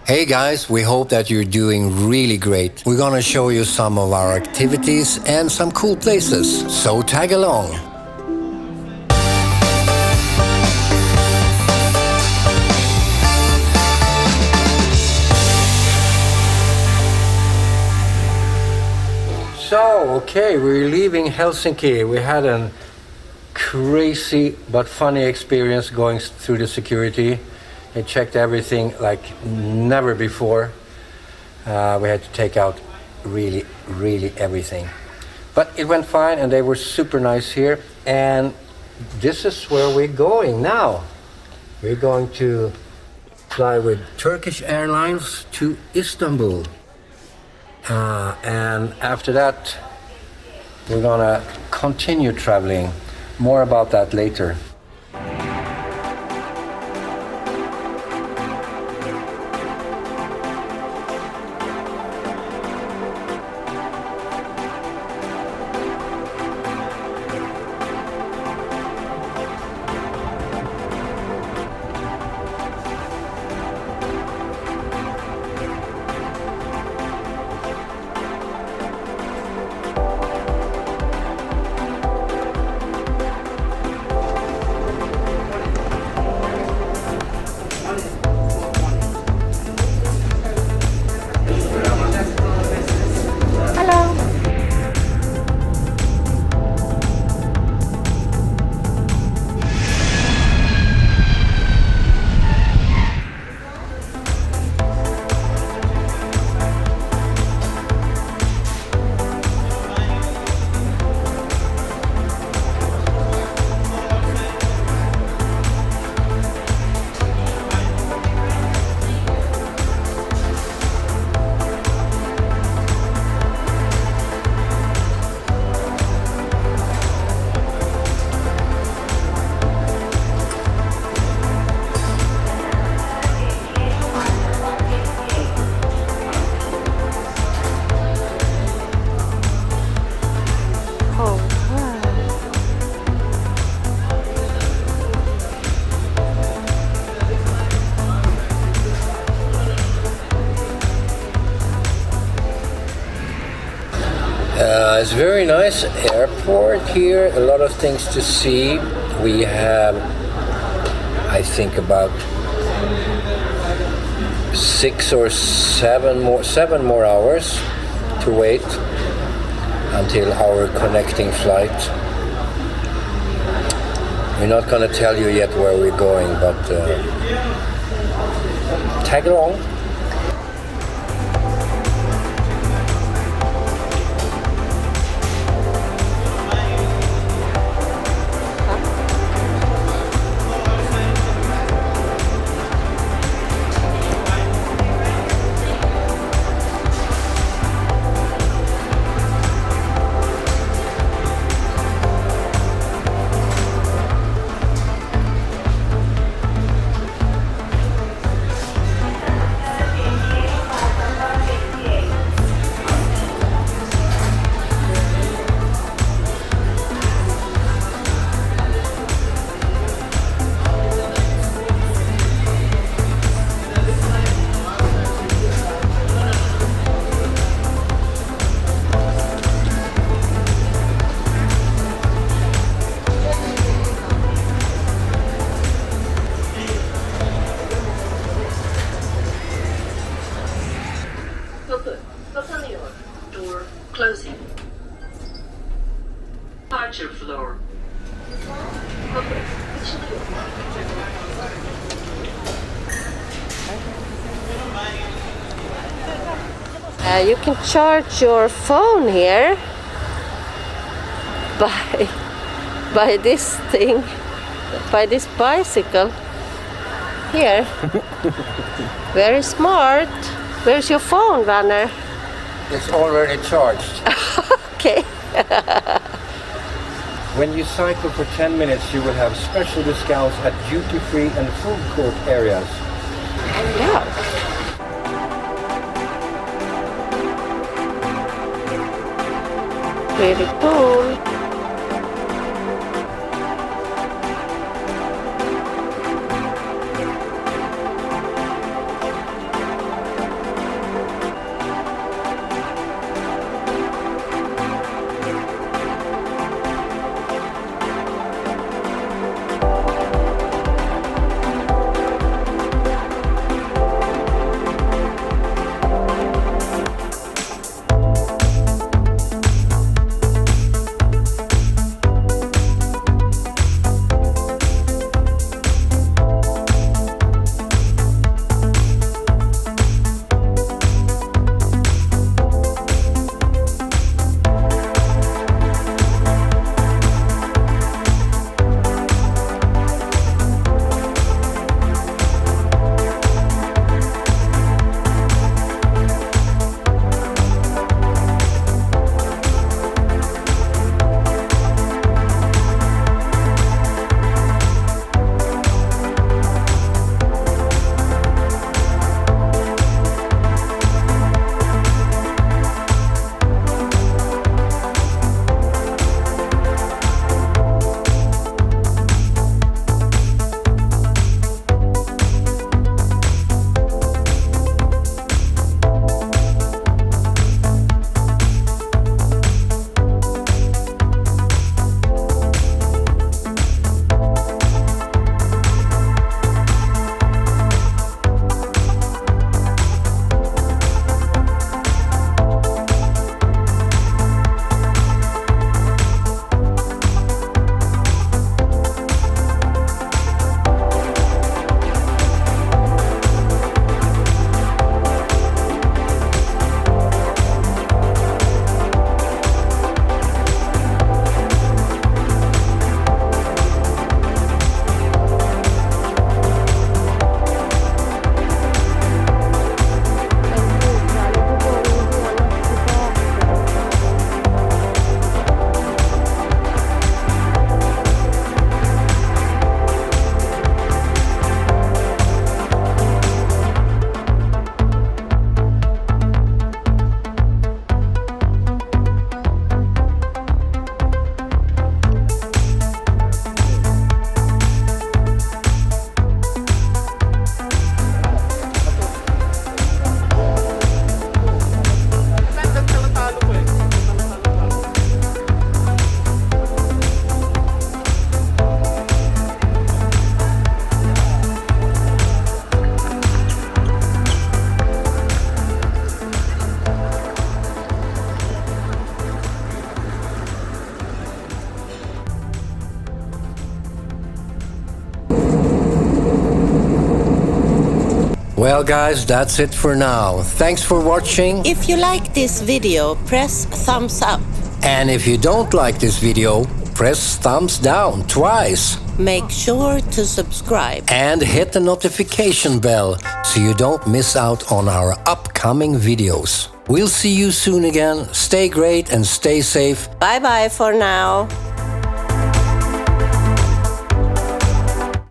Hey guys, we hope that you're doing really great. We're gonna show you some of our activities and some cool places, so tag along. So, okay, we're leaving Helsinki. We had a crazy but funny experience going through the security. They checked everything like never before. We had to take out really everything. But it went fine and they were super nice here. And this is where we're going now. We're going to fly with Turkish Airlines to Istanbul. And after that, we're gonna continue traveling. More about that later. It's a very nice airport here, a lot of things to see. We have, I think, about 7 more hours to wait until our connecting flight. We're not going to tell you yet where we're going, but tag along. You can charge your phone here by this thing, by this bicycle here. Very smart. Where's your phone, Werner? It's already charged. Okay. When you cycle for 10 minutes, you will have special discounts at duty-free and food court areas. Yeah. Really cool. Well guys, that's it for now. Thanks for watching. If you like this video, press thumbs up. And if you don't like this video, press thumbs down twice. Make sure to subscribe. And hit the notification bell so you don't miss out on our upcoming videos. We'll see you soon again. Stay great and stay safe. Bye bye for now.